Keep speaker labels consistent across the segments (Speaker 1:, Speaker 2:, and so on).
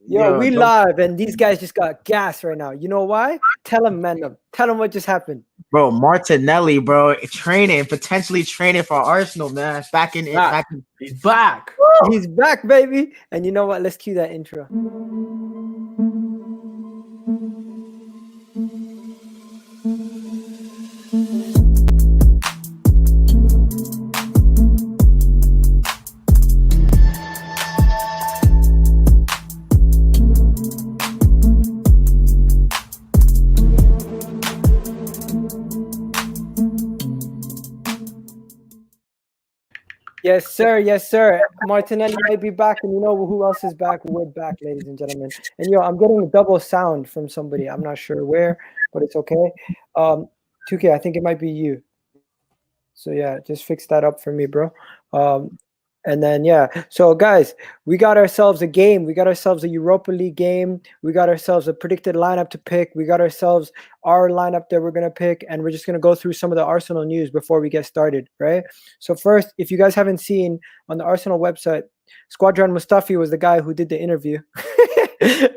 Speaker 1: Yo, we live, and these guys just got gas right now. You know why? Tell them, man. Tell them what just happened.
Speaker 2: Bro, Martinelli, bro, potentially training for Arsenal, man.
Speaker 3: He's back.
Speaker 1: Woo! He's back, baby. And you know what? Let's cue that intro. Yes, sir. Yes, sir. Martinelli might be back, and you know who else is back? We're back, ladies and gentlemen. And I'm getting a double sound from somebody. I'm not sure where, but it's okay. 2K, I think it might be you. So yeah, just fix that up for me, bro. And then so guys, we got ourselves a game. We got ourselves a Europa League game. We got ourselves a predicted lineup to pick. We got ourselves our lineup that we're gonna pick, and we're just gonna go through some of the Arsenal news before we get started, right? So first, if you guys haven't seen on the Arsenal website, Squadron Mustafi was the guy who did the interview.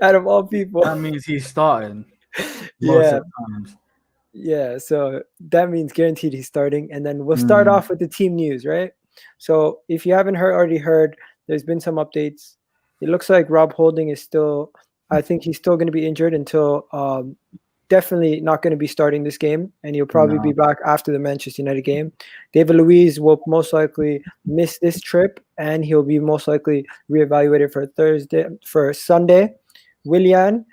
Speaker 1: Out of all people,
Speaker 3: that means he's starting.
Speaker 1: Yeah, so that means guaranteed he's starting, and then we'll start off with the team news, right? So if you haven't already heard, there's been some updates. It looks like Rob Holding is still, I think he's still going to be injured until definitely not going to be starting this game, and he'll probably be back after the Manchester United game. David Luiz will most likely miss this trip, and he'll be most likely reevaluated for Sunday. Willian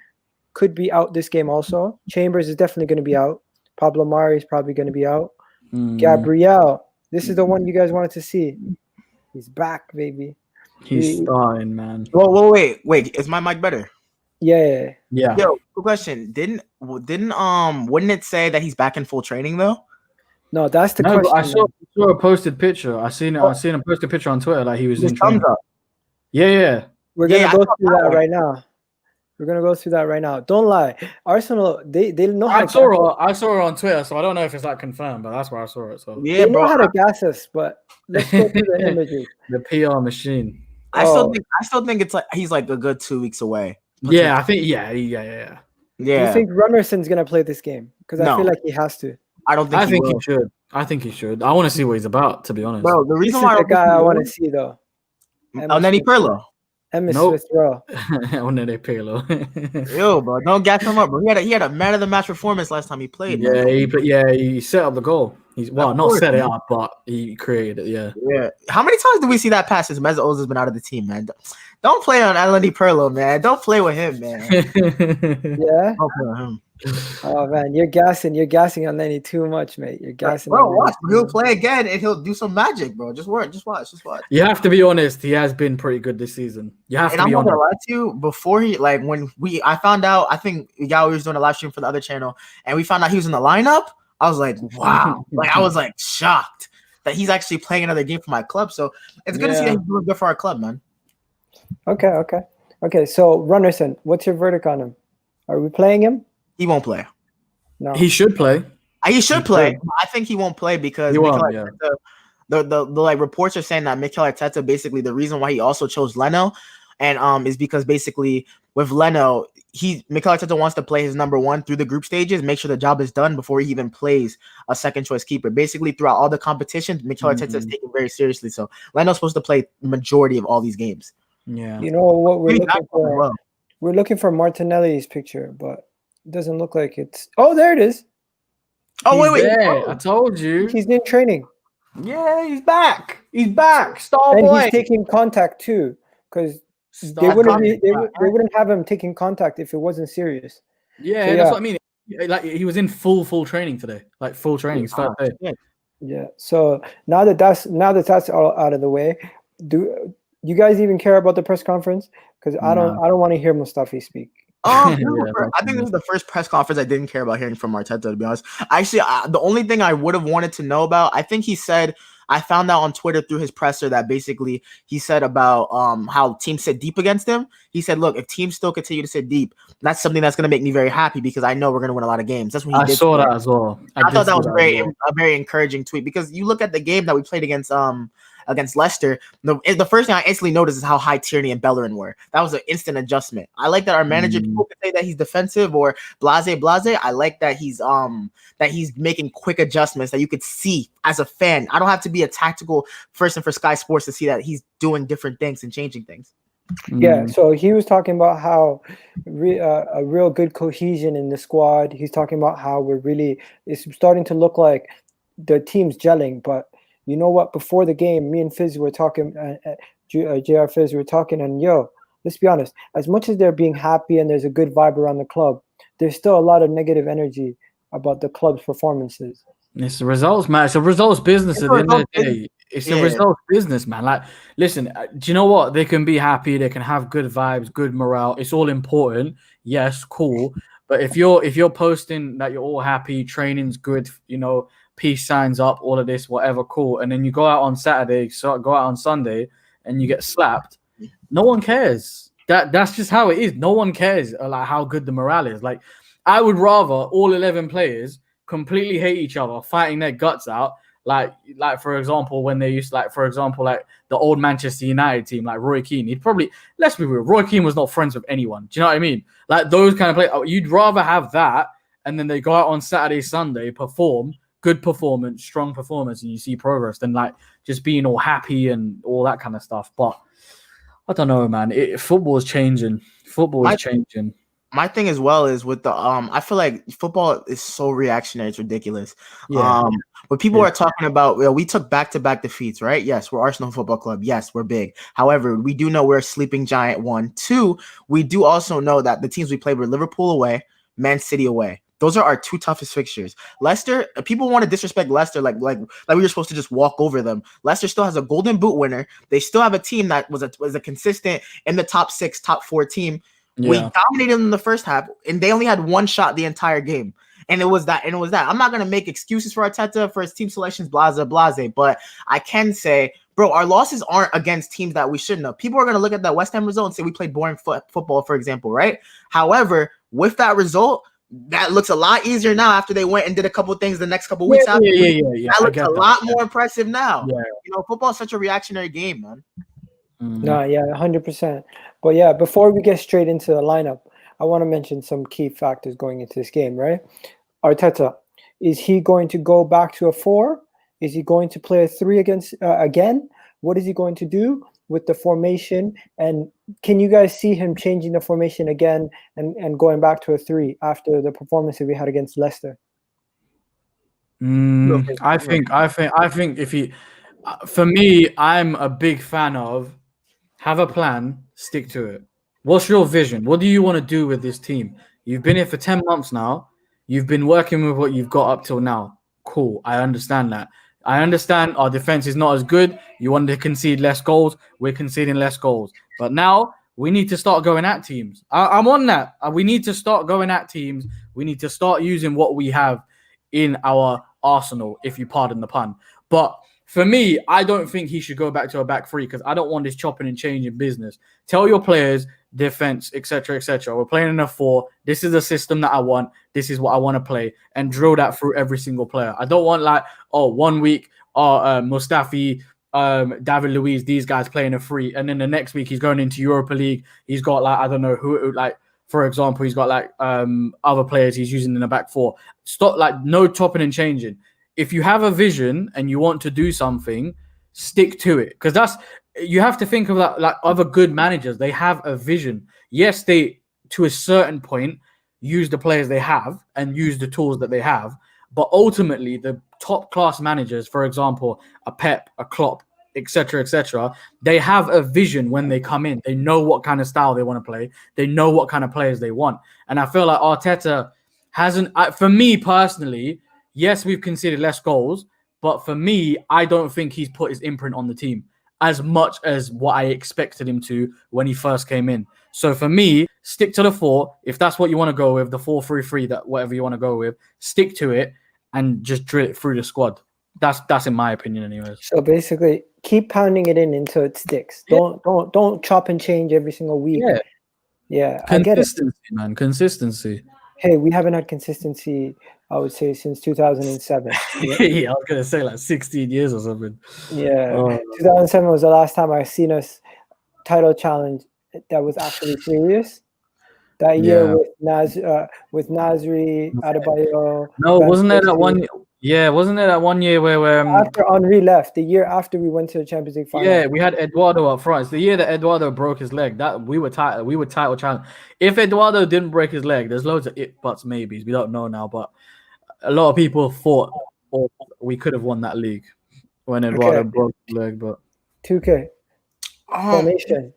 Speaker 1: could be out this game also. Chambers is definitely going to be out. Pablo Mari is probably going to be out. Gabriel. This is the one you guys wanted to see. He's back, baby.
Speaker 3: He's starting, man.
Speaker 2: Whoa, wait. Is my mic better?
Speaker 1: Yeah.
Speaker 2: Yo, good question. Wouldn't it say that he's back in full training though?
Speaker 1: No, that's the question.
Speaker 3: I saw a posted picture. I seen him post a picture on Twitter like he was in training. Yeah.
Speaker 1: We're gonna go through that right now. We're gonna go through that right now. Don't lie. Arsenal, they know how
Speaker 3: I saw her on Twitter, so I don't know if it's like confirmed, but that's where I saw it. So
Speaker 1: they know how to gas us, but let's go through the images.
Speaker 3: The PR machine.
Speaker 2: I still think it's like he's like a good 2 weeks away.
Speaker 3: Yeah, I think yeah.
Speaker 1: Do you think Runnerson's gonna play this game? Because I feel like he has to.
Speaker 3: I think he should. I think he should. I want to see what he's about, to be honest.
Speaker 2: Bro, the reason
Speaker 1: why the guy I want to see though.
Speaker 2: Nenny Perlo.
Speaker 1: Smith Rowe.
Speaker 2: Yo, bro, don't gas him up, bro. He had a man of the match performance last time he played.
Speaker 3: He set up the goal. Not set it up, but he created it.
Speaker 2: Yeah. How many times do we see that pass since Mesut Ozil's been out of the team, man? Don't play on Nenny Perlo, man. Don't play with him, man.
Speaker 1: Yeah.
Speaker 2: Don't play with him.
Speaker 1: Oh man, you're gassing on Nenny too much, mate. You're gassing.
Speaker 2: Bro, watch. He'll play again and he'll do some magic, bro. Just watch.
Speaker 3: You have to be honest. He has been pretty good this season. You have to be honest. And I'm
Speaker 2: gonna lie to you. Before I found out, I think Egal was doing a live stream for the other channel, and we found out he was in the lineup. I was like, wow. I was like shocked that he's actually playing another game for my club. So it's good to see that he's doing good for our club, man.
Speaker 1: Okay. So Runnerson, what's your verdict on him? Are we playing him?
Speaker 2: He won't play.
Speaker 3: No, he should play.
Speaker 2: He should play. I think he won't play because the reports are saying that Mikel Arteta basically the reason why he also chose Leno, and is because basically with Leno, Mikel Arteta wants to play his number one through the group stages, make sure the job is done before he even plays a second choice keeper. Basically, throughout all the competitions, Mikel Arteta is taken very seriously. So Leno's supposed to play majority of all these games.
Speaker 3: Yeah,
Speaker 1: you know what we're looking for? Well. We're looking for Martinelli's picture, but. It doesn't look like it's. Oh, there it is.
Speaker 2: Oh, wait.
Speaker 3: I told you.
Speaker 1: He's in training.
Speaker 3: Yeah, he's back. Star
Speaker 1: and
Speaker 3: boy.
Speaker 1: He's taking contact too, because they wouldn't have him taking contact if it wasn't serious.
Speaker 3: Yeah, so, that's what I mean. Like he was in full training today. Like full training. His first day.
Speaker 1: Yeah. So now that that's all out of the way, do you guys even care about the press conference? Because I don't want to hear Mustafi speak.
Speaker 2: I think this is the first press conference I didn't care about hearing from Arteta, to be honest. Actually, the only thing I would have wanted to know about, I think he said, I found out on Twitter through his presser that basically he said about how teams sit deep against him. He said, look, if teams still continue to sit deep, that's something that's going to make me very happy because I know we're going to win a lot of games. That's what he did.
Speaker 3: I saw that as well.
Speaker 2: I thought that was a very encouraging tweet because you look at the game that we played against against Leicester, the first thing I instantly noticed is how high Tierney and Bellerin were. That was an instant adjustment. I like that our manager, people can say that he's defensive or blase. I like that he's making quick adjustments that you could see as a fan. I don't have to be a tactical person for Sky Sports to see that he's doing different things and changing things.
Speaker 1: Yeah, so he was talking about how a real good cohesion in the squad. He's talking about how it's starting to look like the team's gelling. But you know what? Before the game, me and Fizz were talking, JR Fizz were talking, and let's be honest. As much as they're being happy and there's a good vibe around the club, there's still a lot of negative energy about the club's performances.
Speaker 3: It's the results, man. It's a results business at the end of the day. It's a results business, man. Like, listen, do you know what? They can be happy. They can have good vibes, good morale. It's all important. Yes, cool. But if you're posting that you're all happy, training's good, peace signs up, all of this, whatever, cool, and then you go out on Saturday, go out on Sunday, and you get slapped, no one cares. That's just how it is. No one cares like how good the morale is. Like, I would rather all 11 players completely hate each other, fighting their guts out. Like for example, when they used like the old Manchester United team, like Roy Keane, let's be real, Roy Keane was not friends with anyone. Do you know what I mean? Like those kind of players, you'd rather have that, and then they go out on Saturday, Sunday, perform, good performance, strong performance, and you see progress, than like just being all happy and all that kind of stuff. But I don't know, man. Football is changing. My
Speaker 2: thing as well is with the I feel like football is so reactionary, it's ridiculous.
Speaker 3: Yeah.
Speaker 2: What people are talking about, we took back-to-back defeats, right? Yes, we're Arsenal Football Club. Yes, we're big. However, we do know we're a sleeping giant. 1, 2, we do also know that the teams we played were Liverpool away, Man City away. Those are our 2 toughest fixtures. Leicester, people want to disrespect Leicester like we were supposed to just walk over them. Leicester still has a Golden Boot winner. They still have a team that was a consistent in the top 6, top 4 team. Yeah. We dominated them in the first half, and they only had 1 shot the entire game. And it was that. I'm not going to make excuses for Arteta for his team selections, blase. But I can say, bro, our losses aren't against teams that we shouldn't have. People are going to look at that West Ham result and say we played boring football, for example, right? However, with that result, that looks a lot easier now after they went and did a couple of things the next couple of weeks after. Yeah. That looks a lot more impressive now. Yeah. Football is such a reactionary game, man.
Speaker 1: No, 100%. But yeah, before we get straight into the lineup, I want to mention some key factors going into this game, right? Arteta, is he going to go back to a 4? Is he going to play a 3 again? What is he going to do with the formation? And can you guys see him changing the formation again and going back to a 3 after the performance that we had against Leicester?
Speaker 3: I think if he, for me, I'm a big fan of have a plan, stick to it. What's your vision? What do you want to do with this team? You've been here for 10 months now. You've been working with what you've got up till now. Cool. I understand that. I understand our defense is not as good. You want to concede less goals. We're conceding less goals. But now we need to start going at teams. I'm on that. We need to start going at teams. We need to start using what we have in our arsenal, if you pardon the pun. But for me, I don't think he should go back to a back 3 because I don't want this chopping and changing business. Tell your players, defense, etc., etc. We're playing in a 4. This is a system that I want. This is what I want to play, and drill that through every single player. I don't want 1 week, Mustafi, David Luiz, these guys playing a 3, and then the next week he's going into Europa League. He's got I don't know who, for example, he's got other players he's using in the back 4. Stop, no chopping and changing. If you have a vision and you want to do something, stick to it. Because you have to think of that, other good managers. They have a vision. Yes, they, to a certain point, use the players they have and use the tools that they have. But ultimately, the top class managers, for example, a Pep, a Klopp, etc., they have a vision when they come in. They know what kind of style they want to play. They know what kind of players they want. And I feel like Arteta hasn't, for me personally, yes, we've conceded less goals, but for me, I don't think he's put his imprint on the team as much as what I expected him to when he first came in. So for me, stick to the 4. If that's what you want to go with, the 4-3-3, that whatever you want to go with, stick to it and just drill it through the squad. That's in my opinion, anyways.
Speaker 1: So basically, keep pounding it in until it sticks. Don't chop and change every single week.
Speaker 3: Yeah,
Speaker 1: I get it.
Speaker 3: Consistency, man. Consistency.
Speaker 1: Hey, we haven't had consistency, I would say, since 2007.
Speaker 3: Yeah, I was gonna say like 16 years or something.
Speaker 1: Yeah, 2007 was the last time I seen us title challenge that was actually serious. That year with Nasri, Adebayo.
Speaker 3: No,
Speaker 1: Van
Speaker 3: wasn't there that
Speaker 1: Persie.
Speaker 3: one? Yeah, wasn't there that one year where
Speaker 1: After Henri left, the year after we went to the Champions League final.
Speaker 3: yeah, we had Eduardo up front. It's the year that Eduardo broke his leg. That we were title challenge. If Eduardo didn't break his leg, there's loads of it buts maybes. We don't know now, but a lot of people thought we could have won that league when Eduardo broke his leg. But
Speaker 1: 2K formation.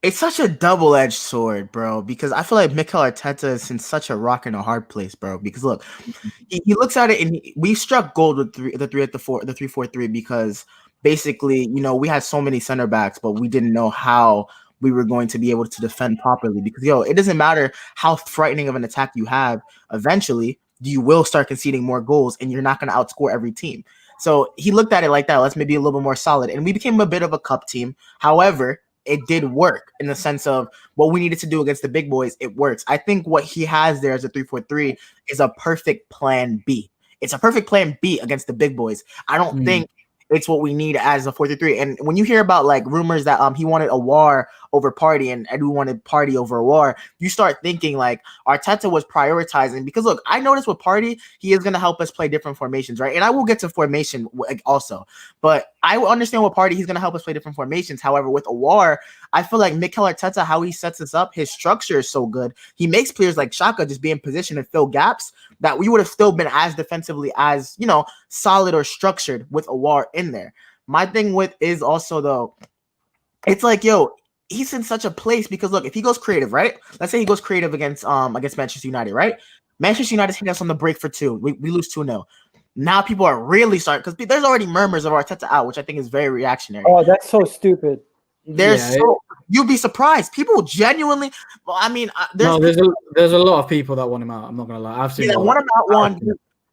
Speaker 2: It's such a double-edged sword, bro, because I feel like Mikel Arteta is in such a rock and a hard place, bro. Because look, he looks at it and we struck gold with the 3-4-3 because basically, we had so many center backs, but we didn't know how we were going to be able to defend properly. Because it doesn't matter how frightening of an attack you have. Eventually, you will start conceding more goals, and you're not going to outscore every team. So he looked at it like that. Let's maybe a little bit more solid, and we became a bit of a cup team. However, it did work in the sense of what we needed to do against the big boys. It works. I think what he has there as a 3-4-3 is a perfect plan B. It's a perfect plan B against the big boys. I don't think it's what we need as a 4-3-3. And when you hear about like rumors that he wanted a war over Party and Edu wanted Party over a war, you start thinking like Arteta was prioritizing, because look, I noticed with Party, he is going to help us play different formations, right? And I will get to formation also, but I understand with Party, he's going to help us play different formations. However, with a war, I feel like Mikel Arteta, how he sets us up, his structure is so good. He makes players like Xhaka just be in position and fill gaps that we would have still been as defensively as, solid or structured with a war in there. My thing with is also though, it's like, he's in such a place because look, if he goes creative, right? Let's say he goes creative against Manchester United, right? Manchester United hit us on the break for 2. We lose 2-0. Now people are really starting, because there's already murmurs of Arteta out, which I think is very reactionary.
Speaker 1: Oh, that's so stupid.
Speaker 2: You'd be surprised. People genuinely. Well, I mean,
Speaker 3: there's a lot of people that want him out. I'm not gonna lie. I've seen
Speaker 2: want him out. One,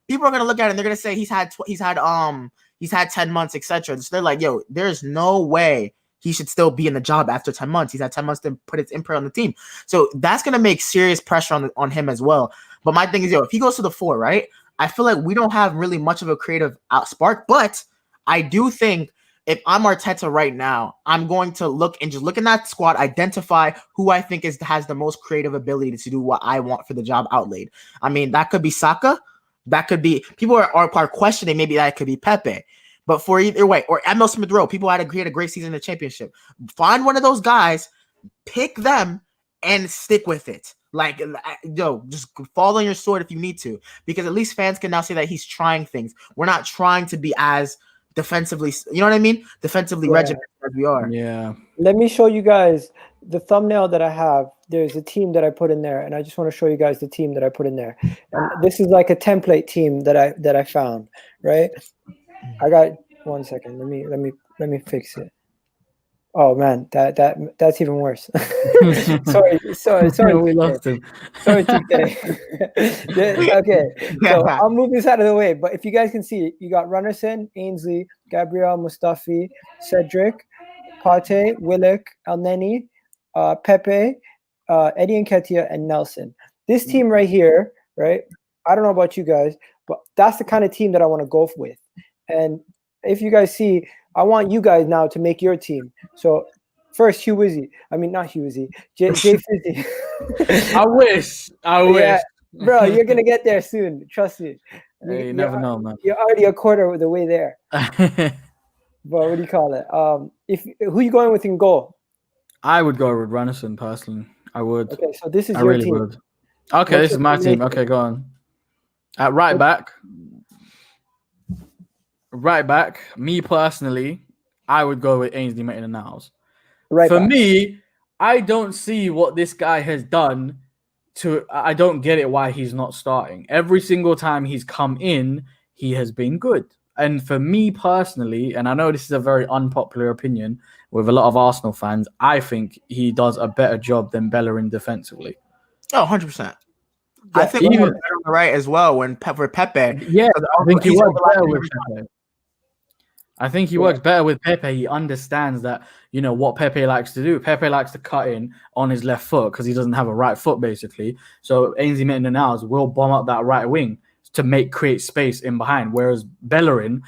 Speaker 2: people are gonna look at it and they're gonna say he's had 10 months, etc. So they're like, there's no way he should still be in the job after 10 months. He's had 10 months to put his imprint on the team. So that's gonna make serious pressure on him as well. But my thing is, if he goes to the 4, right? I feel like we don't have really much of a creative spark, but I do think if I'm Arteta right now, I'm going to look in that squad, identify who I think has the most creative ability to do what I want for the job outlaid. I mean, that could be Saka. That could be, people are questioning maybe that could be Pepe. But for either way, or Emil Smith-Rowe, people had to create a great season in the championship. Find one of those guys, pick them, and stick with it. Like, just fall on your sword if you need to, because at least fans can now say that he's trying things. We're not trying to be as defensively, you know what I mean? Defensively regimented as we are.
Speaker 3: Yeah.
Speaker 1: Let me show you guys the thumbnail that I have. There's a team that I put in there, and I just want to show you guys the team that I put in there. And this is like a template team that I found, right? I got 1 second. Let me fix it. Oh man, that's even worse. sorry.
Speaker 3: We lost him.
Speaker 1: Sorry, TK. Okay, so I'll move this out of the way. But if you guys can see, you got Runnerson, Ainsley, Gabriel, Mustafi, Cedric, Partey, Willock, Elneny, Pepe, Eddie Nketiah, and Nelson. This team right here, right? I don't know about you guys, but that's the kind of team that I want to go with. And if you guys see, I want you guys now to make your team. So first, Hugh Wizzy. I mean, not Hugh Wizzy. Jay Fizzy.
Speaker 3: I wish.
Speaker 1: Yeah, bro, you're going to get there soon. Trust me.
Speaker 3: You never know, man.
Speaker 1: You're already a quarter of the way there. But what do you call it? Who you going with in goal?
Speaker 3: I would go with Runnerson personally. I would.
Speaker 1: Okay, so this is your team.
Speaker 3: Would. Okay, this is my team. Okay, go on. At right back, me personally, I would go with Ainsley Maitland-Niles. For me, I don't see what this guy has done I don't get it why he's not starting. Every single time he's come in, he has been good. And for me personally, and I know this is a very unpopular opinion with a lot of Arsenal fans, I think he does a better job than Bellerin defensively.
Speaker 2: Oh, 100%. I think he was better on the right as well for Pepe.
Speaker 3: Yeah, I think he was better with Pepe. I think he works better with Pepe. He understands that, what Pepe likes to do. Pepe likes to cut in on his left foot because he doesn't have a right foot, basically. So Ainsley Maitland-Niles will bomb up that right wing to create space in behind. Whereas Bellerin,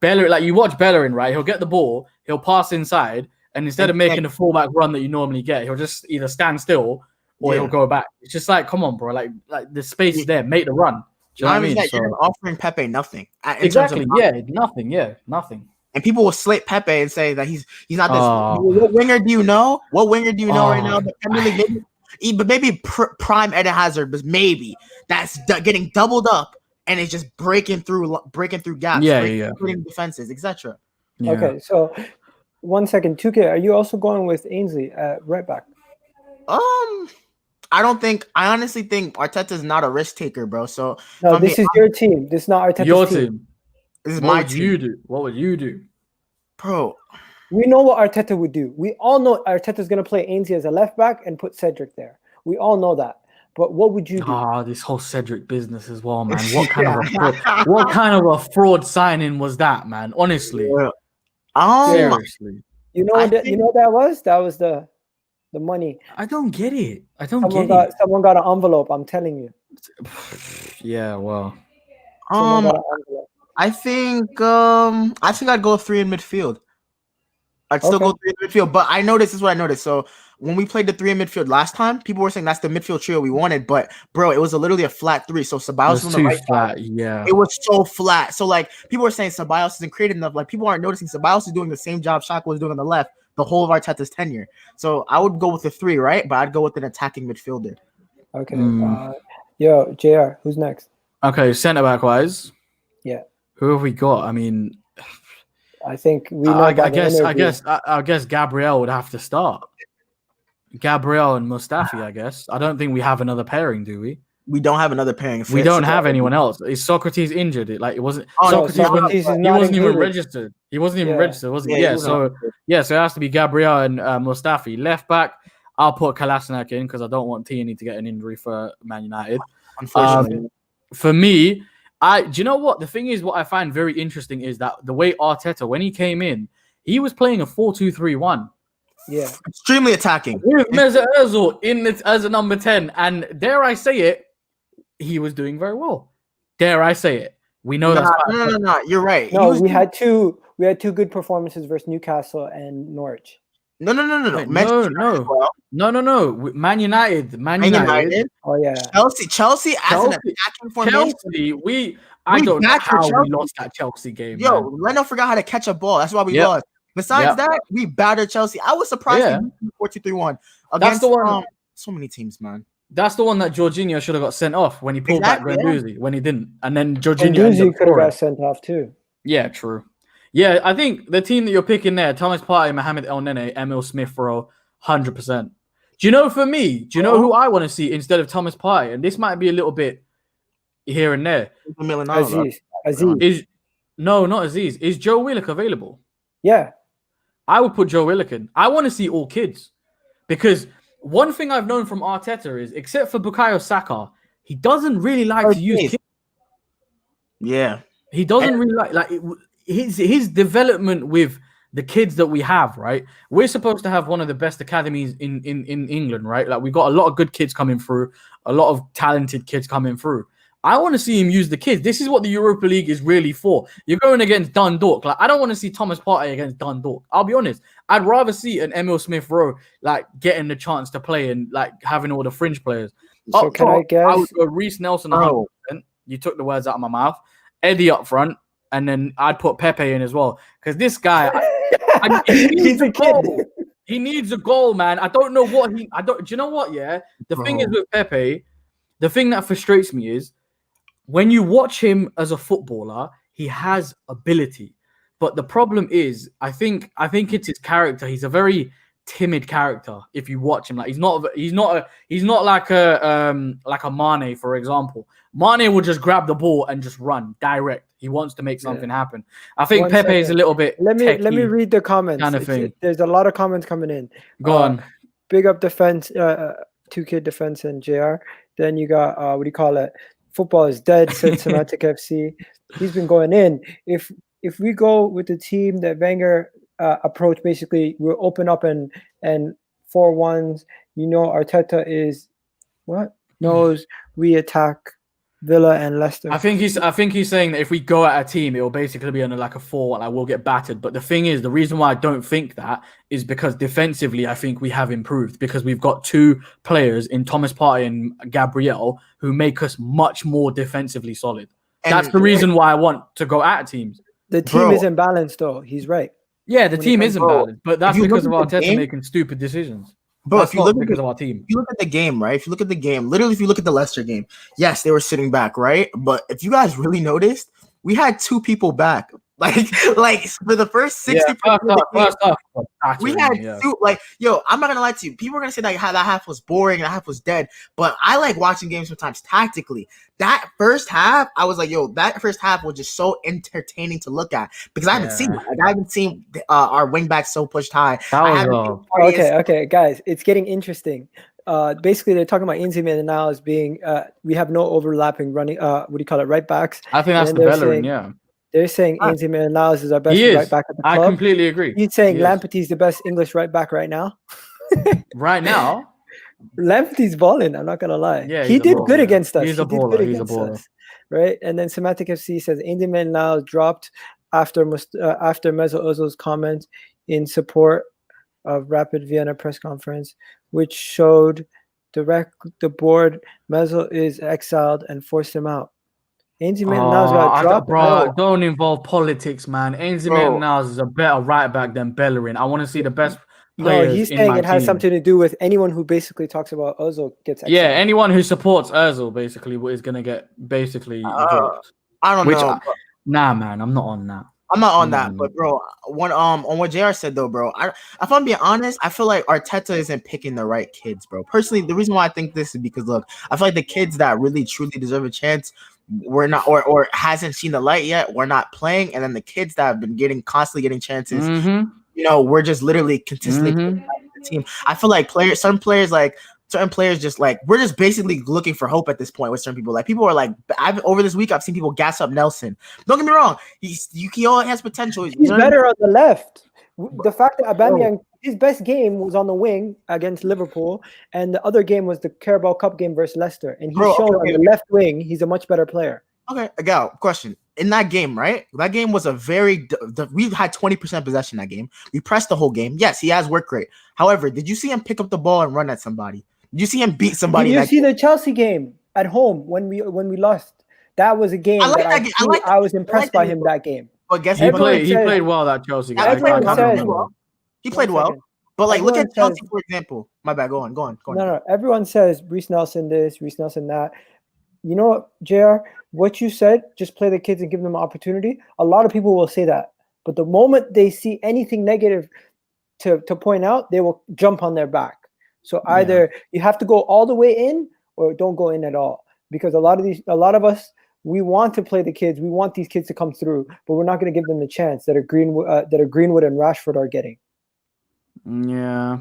Speaker 3: like you watch Bellerin, right? He'll get the ball, he'll pass inside, and instead of making the fullback run that you normally get, he'll just either stand still or he'll go back. It's just like, come on, bro. Like the space is there. Make the run. Do you know what I mean?
Speaker 2: You're offering Pepe nothing.
Speaker 3: Exactly. Nothing.
Speaker 2: And people will slate Pepe and say that he's not this. What winger do you know? What winger do you know right now? The Premier League, maybe prime Eden Hazard, but maybe that's getting doubled up and it's just breaking through gaps, breaking defenses, etc.
Speaker 1: Yeah. Okay, so 1 second, 2K, are you also going with Ainsley at right back?
Speaker 2: I honestly think Arteta's not a risk taker, bro. So
Speaker 1: no, this is your team. This is not Arteta's team.
Speaker 2: This is my team.
Speaker 3: What would you do?
Speaker 2: Bro,
Speaker 1: we know what Arteta would do. We all know Arteta's going to play Ainsley as a left back and put Cedric there. We all know that. But what would you do?
Speaker 3: This whole Cedric business as well, man. What kind of a fraud signing was that, man? Honestly.
Speaker 1: Seriously. You know what that was? That was the money.
Speaker 3: I don't get it.
Speaker 1: Someone got an envelope, I'm telling you.
Speaker 3: Yeah, well.
Speaker 2: I think I'd go 3 in midfield. I'd still go 3 in midfield, but this is what I noticed. So when we played the 3 in midfield last time, people were saying that's the midfield trio we wanted, but bro, it was literally a flat 3. So Ceballos was on the right side.
Speaker 3: Yeah,
Speaker 2: it was so flat. So like people were saying Ceballos isn't creative enough. Like people aren't noticing Ceballos is doing the same job Xhaka was doing on the left the whole of Arteta's tenure. So I would go with the 3, right? But I'd go with an attacking midfielder.
Speaker 1: Okay. Yo, JR, who's next?
Speaker 3: Okay, centre back wise.
Speaker 1: Yeah.
Speaker 3: Who have we got? I mean,
Speaker 1: I think we know.
Speaker 3: I guess Gabriel would have to start. Gabriel and Mustafi, I guess. I don't think we have another pairing, do we?
Speaker 2: We don't have another pairing.
Speaker 3: We don't have anyone else. Is Socrates injured? It wasn't. Socrates
Speaker 1: he
Speaker 3: wasn't even registered. He wasn't even registered, was he? So it has to be Gabriel and Mustafi. Left back, I'll put Kolasinac in because I don't want Tierney to get an injury for Man United.
Speaker 2: Unfortunately,
Speaker 3: for me, do you know what? The thing is, what I find very interesting is that the way Arteta, when he came in, he was playing a 4-2-3-1.
Speaker 1: Yeah.
Speaker 2: Extremely attacking.
Speaker 3: With Mesut Ozil as a number 10. And dare I say it, he was doing very well. Dare I say it. We know that.
Speaker 2: No. You're right.
Speaker 1: No, we had two good performances versus Newcastle and Norwich.
Speaker 2: No.
Speaker 3: Man United.
Speaker 1: Oh yeah.
Speaker 2: Chelsea as an attacking formation.
Speaker 3: I don't know how we lost that Chelsea game.
Speaker 2: Yo, Leno forgot how to catch a ball. That's why we lost. Besides that, we battered Chelsea. I was surprised we 4-2-3-1 against so many teams, man.
Speaker 3: That's the one that Jorginho should have got sent off when he pulled back Guendouzi when he didn't, and then Jorginho
Speaker 1: could have got sent off too.
Speaker 3: Yeah, true. Yeah, I think the team that you're picking there, Thomas Partey, Mohamed El Nene, Emil Smith-Rowe, 100%. Do you know for me? Do you know who I want to see instead of Thomas Partey? And this might be a little bit here and there.
Speaker 1: Aziz.
Speaker 3: No, not Aziz. Is Joe Willock available?
Speaker 1: Yeah.
Speaker 3: I would put Joe Willock in. I want to see all kids. Because one thing I've known from Arteta is, except for Bukayo Saka, he doesn't really like to use kids.
Speaker 2: Yeah.
Speaker 3: He doesn't really like his development with the kids that we have, right? We're supposed to have one of the best academies in England, right? Like we've got a lot of good kids coming through, a lot of talented kids coming through. I want to see him use the kids. This is what the Europa League is really for. You're going against Dundalk. Like I don't want to see Thomas Partey against Dundalk. I'll be honest. I'd rather see an Emil Smith-Rowe like getting the chance to play and like having all the fringe players.
Speaker 1: So can I guess?
Speaker 3: I would go Reece Nelson 100%. You took the words out of my mouth. Eddie up front, and then I'd put Pepe in as well because this guy, he needs a goal. He needs a goal, man. I don't know what he. Do you know what? Yeah, the thing is with Pepe, the thing that frustrates me is when you watch him as a footballer, he has ability, but the problem is, I think it's his character. He's a very timid character. If you watch him, like he's not like a Mane, for example. Mane will just grab the ball and just run direct. He wants to make something happen. I think Pepe is a little bit.
Speaker 1: Let me read the comments.
Speaker 3: Kind of thing.
Speaker 1: There's a lot of comments coming in.
Speaker 3: Go on.
Speaker 1: Big up defense, 2K defense and JR. Then you got what do you call it? Football is dead, said Semantic FC. He's been going in. If if we go with the team that Wenger approach, basically we'll open up and 4-1s. Arteta is knows we attack Villa and Leicester.
Speaker 3: I think he's saying that if we go at a team, it will basically be on like a 4, like we'll get battered. But the thing is, the reason why I don't think that is because defensively, I think we have improved because we've got 2 players in Thomas Partey and Gabriel who make us much more defensively solid. And that's the reason why I want to go at teams.
Speaker 1: The team isn't balanced, though. He's right.
Speaker 3: Yeah, the team isn't balanced, but that's because of Arteta making stupid decisions.
Speaker 2: But if you look
Speaker 3: because of our team,
Speaker 2: if you look at the game, right? If you look at the game, literally, if you look at the Leicester game, yes, they were sitting back, right? But if you guys really noticed, we had 2 people back. Like for the first 60 we had 2. Like, yo, I'm not gonna lie to you. People are gonna say that half was boring and that half was dead. But I like watching games sometimes tactically. That first half, I was like, yo, that first half was just so entertaining to look at because I haven't seen that. Like, I haven't seen our wing backs so pushed high.
Speaker 1: Okay, guys, it's getting interesting. Basically, they're talking about Insigne now as being we have no overlapping running. Right backs.
Speaker 3: I think that's the Bellerin,
Speaker 1: They're saying Ainsley Maitland-Niles is our best right back at the club.
Speaker 3: I completely agree.
Speaker 1: He's saying Lamptey's the best English right back right now.
Speaker 3: Right now?
Speaker 1: Lamptey's balling, I'm not going to lie.
Speaker 3: Yeah,
Speaker 1: he did good against us.
Speaker 3: He's a baller.
Speaker 1: Right? And then Semantic FC says Ainsley Maitland-Niles dropped after Mesut Ozil's comment in support of Rapid Vienna press conference, which showed the board Mesut is exiled and forced him out. Ainsley Maitland-Niles got dropped.
Speaker 3: Bro, don't involve politics, man. Ainsley Maitland-Niles is a better right back than Bellerin. I want to see the best players.
Speaker 1: No, he's saying it has something to do with anyone who basically talks about Ozil gets exiled.
Speaker 3: Yeah, anyone who supports Ozil basically is going to get basically dropped.
Speaker 2: I don't know.
Speaker 3: Nah, man, I'm not on that.
Speaker 2: I'm not on that, but bro, on what JR said though, bro, if I'm being honest, I feel like Arteta isn't picking the right kids, bro. Personally, the reason why I think this is because look, I feel like the kids that really truly deserve a chance, we're not, or hasn't seen the light yet, we're not playing, and then the kids that have been constantly getting chances, we're just literally consistently the team. I feel like certain players just like we're just basically looking for hope at this point with certain people. Like people are like, over this week I've seen people gas up Nelson. Don't get me wrong, he all has potential.
Speaker 1: He's better on the left. The fact that Aubameyang, his best game was on the wing against Liverpool, and the other game was the Carabao Cup game versus Leicester, and he's shown on the left wing he's a much better player.
Speaker 2: Okay, Egal, question. In that game, right? That game was we had 20% possession that game. We pressed the whole game. Yes, he has work rate. However, did you see him pick up the ball and run at somebody? Did you see him beat somebody?
Speaker 1: Did you see the Chelsea game at home when we lost? That was a game I was impressed by him that game.
Speaker 2: But guess
Speaker 3: he played well that Chelsea game.
Speaker 2: He played well. But like, look at Chelsea for example. My bad. Go on.
Speaker 1: No. Everyone says Reece Nelson this, Reece Nelson that. You know what, JR? What you said, just play the kids and give them an opportunity. A lot of people will say that. But the moment they see anything negative to point out, they will jump on their back. So either you have to go all the way in or don't go in at all. Because a lot of us, we want to play the kids. We want these kids to come through, but we're not going to give them the chance that Greenwood and Rashford are getting.
Speaker 3: Yeah.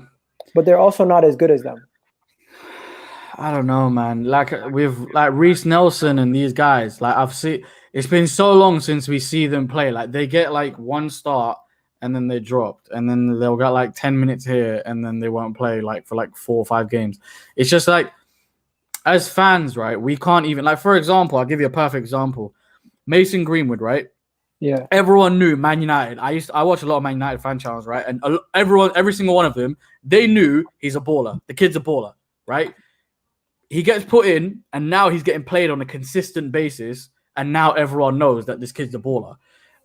Speaker 1: But they're also not as good as them.
Speaker 3: I don't know, man. Like with Reece Nelson and these guys, like I've seen, it's been so long since we see them play. Like they get like one start and then they dropped, and then they'll get like 10 minutes here and then they won't play like for like 4 or 5 games. It's just like, as fans, right? We can't even, like, for example, I'll give you a perfect example. Mason Greenwood, right?
Speaker 1: Yeah.
Speaker 3: Everyone knew Man United. I watch a lot of Man United fan channels, right? And every single one of them, they knew he's a baller. The kid's a baller, right? He gets put in, and now he's getting played on a consistent basis, and now everyone knows that this kid's a baller.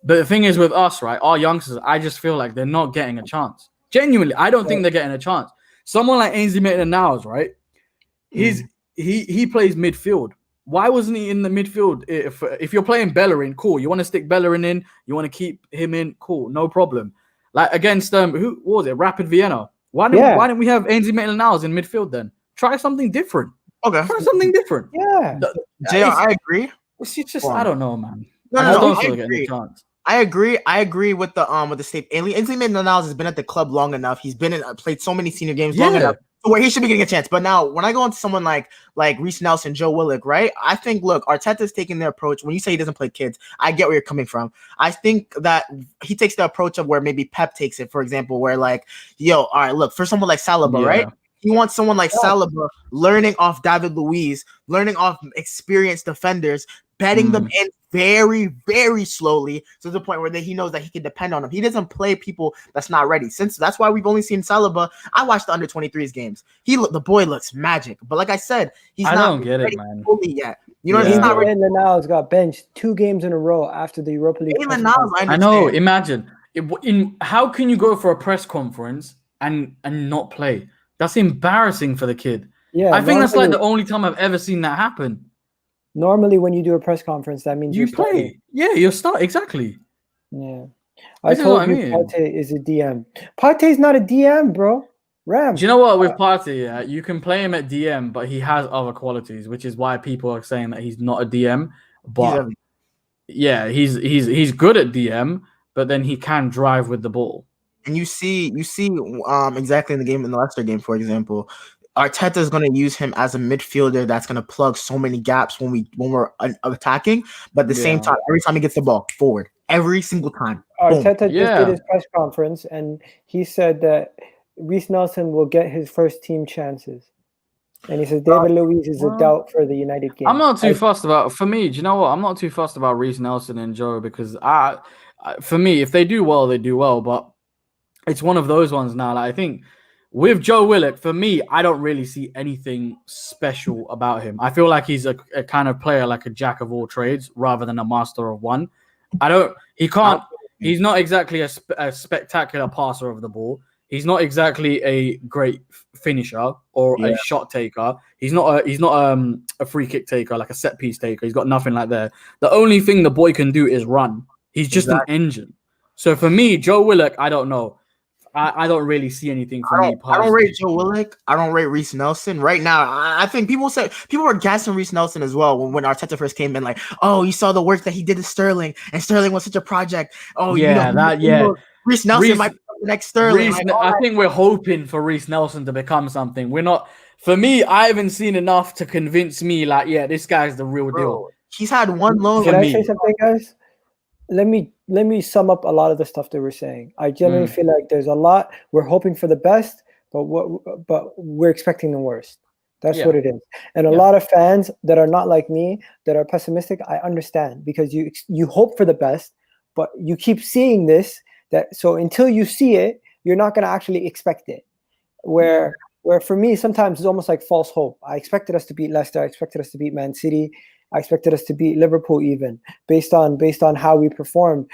Speaker 3: But the thing is with us, right, our youngsters, I just feel like they're not getting a chance. Genuinely, I don't think they're getting a chance. Someone like Ainsley Maitland-Niles, right? He plays midfield. Why wasn't he in the midfield? If you're playing Bellerin, cool. You want to stick Bellerin in, you want to keep him in, cool, no problem. Like against who was it? Rapid Vienna. Why didn't we have Ainsley Maitland-Niles in midfield then? Try something different.
Speaker 2: Okay.
Speaker 3: Try something different.
Speaker 1: Yeah.
Speaker 2: JR, I agree.
Speaker 3: It's just I don't know, man.
Speaker 2: No, I agree. I agree with the state. Ainsley Maitland-Niles has been at the club long enough. He's played so many senior games long enough where he should be getting a chance. But now, when I go into someone like Reece Nelson, Joe Willock, right? I think, look, Arteta's taking the approach. When you say he doesn't play kids, I get where you're coming from. I think that he takes the approach of where maybe Pep takes it, for example, where like, yo, all right, look, for someone like Saliba, right? He wants someone like Saliba learning off David Luiz, learning off experienced defenders, betting them in very, very slowly to the point where he knows that he can depend on them. He doesn't play people that's not ready. Since that's why we've only seen Saliba. I watched the under-23s games. The boy looks magic, but like I said, he's not
Speaker 3: don't get it, man.
Speaker 2: fully yet. You know, he's not ready.
Speaker 1: Niles got benched 2 games in a row after the Europa League.
Speaker 3: I know. Imagine how can you go for a press conference and not play? That's embarrassing for the kid. Yeah, I think that's like the only time I've ever seen that happen.
Speaker 1: Normally, when you do a press conference, that means
Speaker 3: you play. Starting. Yeah, you're exactly.
Speaker 1: Yeah, I told you Partey is a DM. Partey's not a DM, bro. Ram.
Speaker 3: Do you know what? With Partey, yeah, you can play him at DM, but he has other qualities, which is why people are saying that he's not a DM. But yeah, he's good at DM, but then he can drive with the ball.
Speaker 2: And you see, exactly in the Leicester game, for example, Arteta is going to use him as a midfielder that's going to plug so many gaps when we're attacking. But at the same time, every time he gets the ball forward, every single time.
Speaker 1: Arteta just did his press conference, and he said that Reece Nelson will get his first team chances. And he says David Luiz is a doubt for the United game.
Speaker 3: I'm not too fussed about. For me, do you know what? I'm not too fussed about Reece Nelson and Joe because for me, if they do well, they do well. But it's one of those ones now. Like, I think with Joe Willock, for me, I don't really see anything special about him. I feel like he's a kind of player like a jack of all trades rather than a master of one. He's not exactly a spectacular passer of the ball. He's not exactly a great finisher or a shot taker. He's not a free kick taker, like a set piece taker. He's got nothing like that. The only thing the boy can do is run. He's just an engine. So for me, Joe Willock, I don't know. I don't really see anything for me.
Speaker 2: I don't rate Joe Willock. I don't rate Reece Nelson. Right now, I think people were gassing Reece Nelson as well when Arteta first came in. Like, oh, you saw the work that he did to Sterling, and Sterling was such a project. Oh, Reece Nelson might be the next Sterling.
Speaker 3: I think we're hoping for Reece Nelson to become something. We're not. For me, I haven't seen enough to convince me. Like, yeah, this guy's the real deal.
Speaker 2: He's had one loan.
Speaker 1: Can I say something, guys? Let me sum up a lot of the stuff that we're saying. I genuinely feel like there's a lot. We're hoping for the best, but we're expecting the worst. That's what it is. And a lot of fans that are not like me, that are pessimistic, I understand because you hope for the best, but you keep seeing this. So until you see it, you're not going to actually expect it. Where for me, sometimes it's almost like false hope. I expected us to beat Leicester. I expected us to beat Man City. I expected us to beat Liverpool even based on how we performed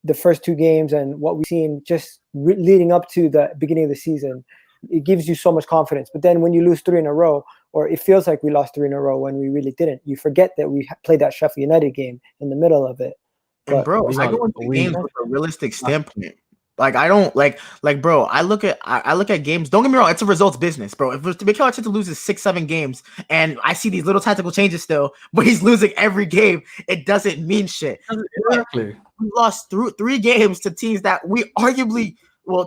Speaker 1: the first 2 games and what we've seen just leading up to the beginning of the season. It gives you so much confidence. But then when you lose 3 in a row, or it feels like we lost 3 in a row when we really didn't, you forget that we played that Sheffield United game in the middle of it.
Speaker 2: But, bro, I go into games with a realistic standpoint. Like I don't like bro. I look at games. Don't get me wrong. It's a results business, bro. If Mikel Arteta loses 6-7 games, and I see these little tactical changes still, but he's losing every game, it doesn't mean shit.
Speaker 3: Exactly.
Speaker 2: We lost 3 games to teams that we arguably,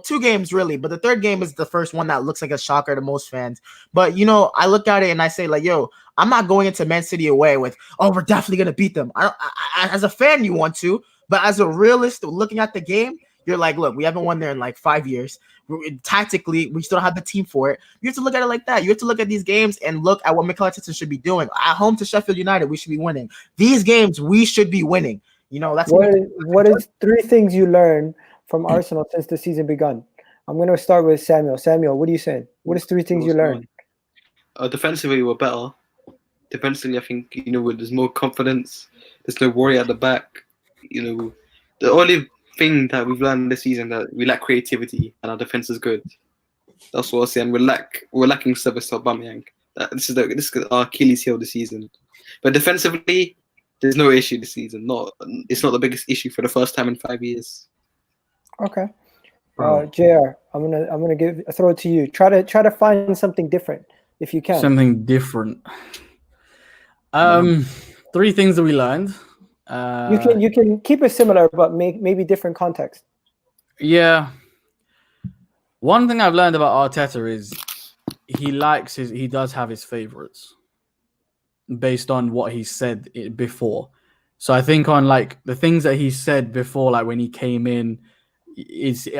Speaker 2: 2 games really, but the 3rd game is the first one that looks like a shocker to most fans. But I look at it and I say like, yo, I'm not going into Man City away with, oh, we're definitely gonna beat them. I as a fan, you want to, but as a realist, looking at the game. You're like, look, we haven't won there in like 5 years. Tactically, we still don't have the team for it. You have to look at it like that. You have to look at these games and look at what Mikel Arteta should be doing. At home to Sheffield United, we should be winning. These games, we should be winning. That's
Speaker 1: what is 3 things you learned from Arsenal since the season begun? I'm going to start with Samuel. Samuel, what are you saying? What is 3 things you learned?
Speaker 4: Defensively, we're better. Defensively, I think, there's more confidence. There's no worry at the back. The only thing that we've learned this season that we lack creativity and our defense is good. That's what I'll say. And we're lacking service to Aubameyang. This is our Achilles heel this season. But defensively, there's no issue this season. It's not the biggest issue for the first time in 5 years.
Speaker 1: Okay. JR, I'm gonna throw it to you. Try to find something different if you can.
Speaker 3: Something different. 3 things that we learned.
Speaker 1: You can keep it similar, but maybe different context.
Speaker 3: Yeah. One thing I've learned about Arteta is he does have his favorites based on what he said before. So I think on like the things that he said before, like when he came in,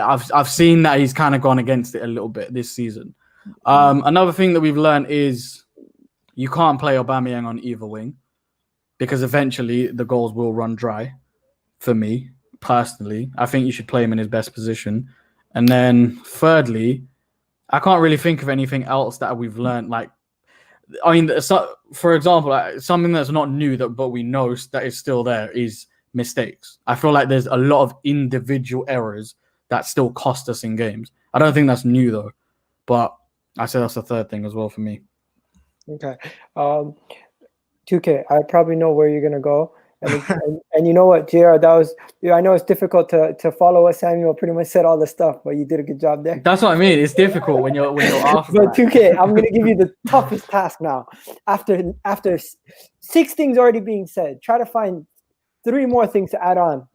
Speaker 3: I've seen that he's kind of gone against it a little bit this season. Another thing that we've learned is you can't play Aubameyang on either wing because eventually the goals will run dry. For me personally, I think you should play him in his best position. And then thirdly, I can't really think of anything else that we've learned. Like, I mean, so, for example, something that's not new but we know that is still there is mistakes. I feel like there's a lot of individual errors that still cost us in games. I don't think that's new though, but I say that's the third thing as well for me.
Speaker 1: Okay. 2K, I probably know where you're gonna go. And you know what, JR, I know it's difficult to follow what Samuel pretty much said all the stuff, but you did a good job there.
Speaker 3: That's what I mean. It's difficult when you're off.
Speaker 1: But 2K, I'm gonna give you the toughest task now. After 6 things already being said, try to find 3 more things to add on.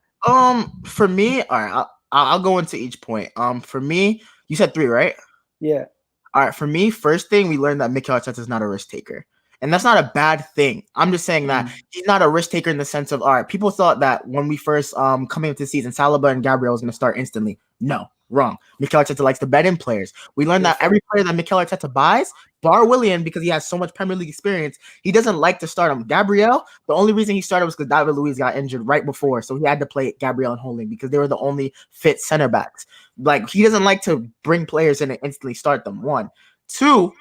Speaker 2: For me, all right, I'll go into each point. For me, you said 3, right?
Speaker 1: Yeah.
Speaker 2: All right, for me, first thing we learned that Mikel Arteta is not a risk taker. And that's not a bad thing. I'm just saying that he's not a risk taker in the sense of, all right, people thought that when we first coming into the season, Saliba and Gabriel was going to start instantly. No, wrong. Mikel Arteta likes to bet in players. We learned that every player that Mikel Arteta buys, bar Willian, because he has so much Premier League experience, he doesn't like to start him. Gabriel, the only reason he started was because David Luiz got injured right before, so he had to play Gabriel and Holding because they were the only fit center backs. Like, he doesn't like to bring players in and instantly start them. 1. 2,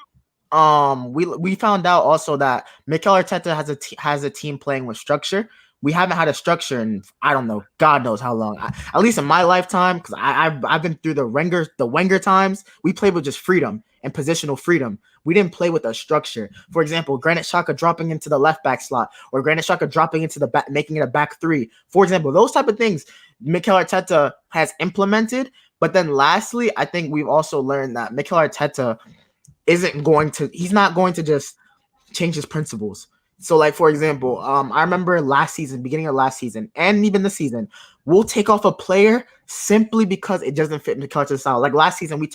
Speaker 2: we found out also that Mikel Arteta has a team playing with structure. We haven't had a structure in, I don't know, God knows how long. At least in my lifetime, because I've been through the Wenger times. We played with just freedom and positional freedom. We didn't play with a structure. For example, Granit Xhaka dropping into the left back slot, or Granit Xhaka dropping into the back, making it a back 3. For example, those type of things Mikel Arteta has implemented. But then lastly, I think we've also learned that Mikel Arteta he's not going to just change his principles. So, like, for example, I remember beginning of last season, and even this season, we'll take off a player simply because it doesn't fit Mikel Arteta's style. Like last season, I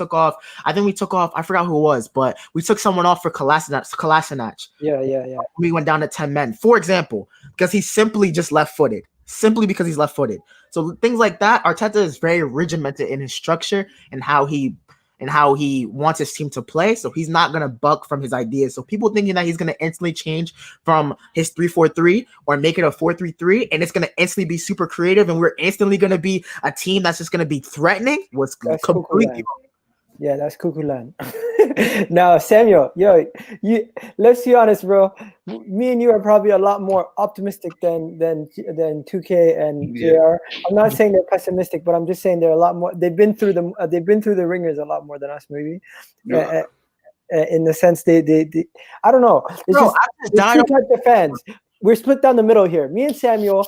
Speaker 2: forgot who it was, but we took someone off for Kolasinac.
Speaker 1: Yeah.
Speaker 2: We went down to 10 men, for example, because he's simply just left-footed. Simply because he's left-footed. So things like that, Arteta is very regimented in his structure and how he wants his team to play. So he's not going to buck from his ideas. So people thinking that he's going to instantly change from his 3-4-3 or make it a 4-3-3 and it's going to instantly be super creative and we're instantly going to be a team that's just going to be threatening was completely wrong.
Speaker 1: Yeah, that's cuckoo land. Now, Samuel, let's be honest, bro. Me and you are probably a lot more optimistic than 2K and JR. I'm not saying they're pessimistic, but I'm just saying they're a lot more. They've been through the ringers a lot more than us, maybe. Yeah. In the sense they I don't know. It's two types of fans. We're split down the middle here. Me and Samuel,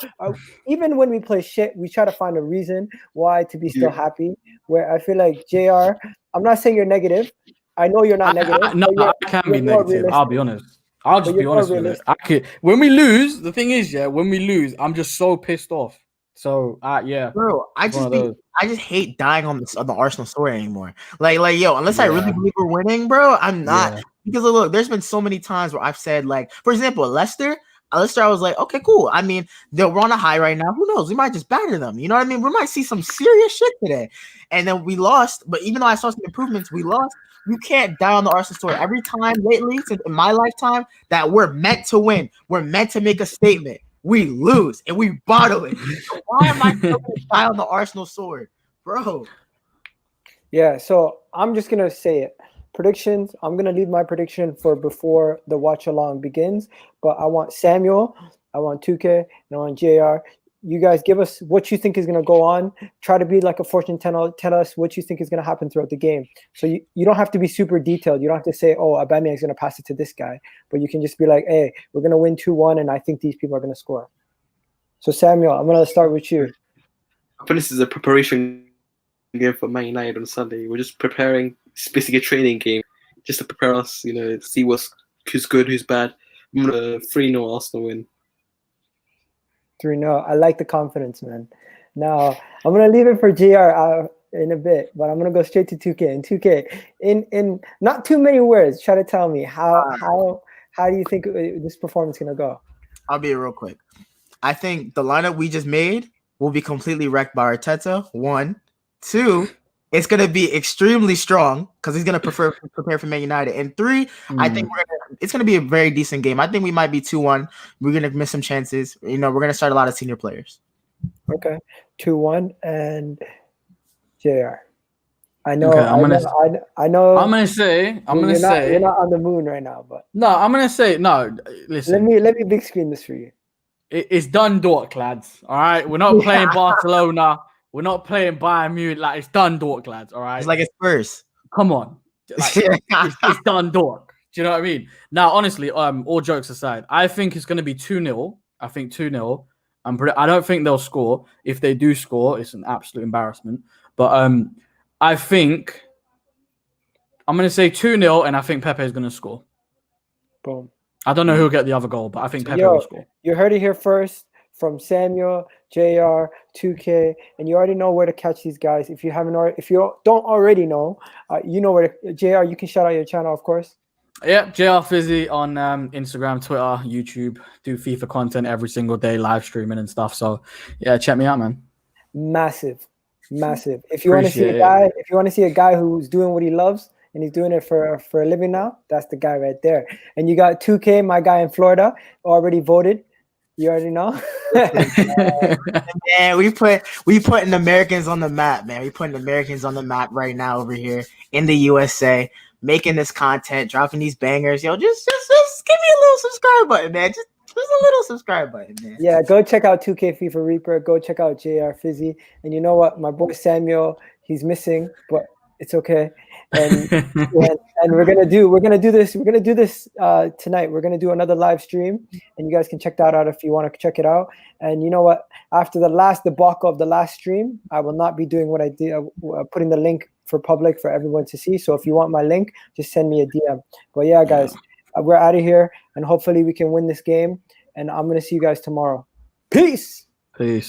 Speaker 1: even when we play shit, we try to find a reason why to be still happy. Where I feel like JR, I'm not saying you're negative. I know you're not negative.
Speaker 3: I can be negative.
Speaker 1: Realistic.
Speaker 3: I'll be honest. I'll just be honest with it. When we lose, the thing is, when we lose, I'm just so pissed off. So,
Speaker 2: bro, I just hate dying on the Arsenal story anymore. Like, unless I really believe we're winning, bro, I'm not. Because look, there's been so many times where I've said, like, for example, Leicester, I was like, okay, cool. I mean, they're on a high right now. Who knows? We might just batter them. You know what I mean? We might see some serious shit today. And then we lost. But even though I saw some improvements, we lost. You can't die on the Arsenal story. Every time lately, since in my lifetime, that we're meant to win. We're meant to make a statement. We lose and we bottle it. So why am I still going to die on the Arsenal sword, bro?
Speaker 1: Yeah, so I'm just going to say it. Predictions, I'm going to leave my prediction for before the watch along begins, but I want Samuel, I want 2K, and I want JR. You guys give us what you think is going to go on. Try to be like a fortune teller. Tell us what you think is going to happen throughout the game. So you don't have to be super detailed. You don't have to say, oh, Aubameyang is going to pass it to this guy. But you can just be like, hey, we're going to win 2-1, and I think these people are going to score. So, Samuel, I'm going to start with you.
Speaker 4: I think this is a preparation game for Man United on Sunday. We're just preparing. It's basically a training game just to prepare us, see who's good, who's bad. I'm going to 3-0 Arsenal win.
Speaker 1: 3-0. I like the confidence, man. Now, I'm going to leave it for JR. in a bit, but I'm gonna go straight to 2K. And 2K, in not too many words, try to tell me how do you think this performance is gonna go?
Speaker 2: I'll be real quick. I think the lineup we just made will be completely wrecked by Arteta. 1, 2, it's gonna be extremely strong because he's gonna prepare for Man United. And 3, I think it's gonna be a very decent game. I think we might be 2-1. We're gonna miss some chances. We're gonna start a lot of senior players.
Speaker 1: Okay, 2-1 and JR. I know.
Speaker 3: Okay,
Speaker 1: I know.
Speaker 3: I'm gonna say.
Speaker 1: You're not on the moon right now, but
Speaker 3: no. I'm gonna say no. Listen.
Speaker 1: Let me big screen this for you.
Speaker 3: It's Dundalk, lads. All right, we're not playing Barcelona. We're not playing Bayern Munich. Like, it's Dundalk, lads. All right,
Speaker 2: It's like it's Spurs.
Speaker 3: come on. Like, it's Dundalk. Do you know what I mean? Now, honestly, all jokes aside, I think it's going to be 2-0. I think 2-0. I don't think they'll score. If they do score, it's an absolute embarrassment. But I think I'm going to say 2-0, and I think Pepe is going to score.
Speaker 1: Boom.
Speaker 3: I don't know who'll get the other goal, but I think Pepe will score.
Speaker 1: You heard it here first from Samuel, JR, 2K, and you already know where to catch these guys. If you don't already know, you know where to. JR, you can shout out your channel, of course.
Speaker 3: Yeah, JR Fizzy on Instagram, Twitter, YouTube. Do FIFA content every single day, live streaming and stuff. So yeah, check me out, man. Massive.
Speaker 1: If you want to see a guy who's doing what he loves and he's doing it for a living now, that's the guy right there. And you got 2K, my guy in Florida, already voted. You already know.
Speaker 2: Man, we putting Americans on the map, man. We putting Americans on the map right now over here in the USA, making this content, dropping these bangers. Yo, just give me a little subscribe button, man. Just a little subscribe button, man.
Speaker 1: Yeah, go check out 2K FIFA Reaper. Go check out JR Fizzy. And you know what? My boy Samuel, he's missing, but it's okay. And we're gonna do this tonight. We're gonna do another live stream, and you guys can check that out if you want to check it out. And you know what? After the debacle of the last stream, I will not be doing what I did, putting the link for public for everyone to see. So if you want my link, just send me a DM. But yeah, guys, we're out of here, and hopefully we can win this game. And I'm gonna see you guys tomorrow. Peace.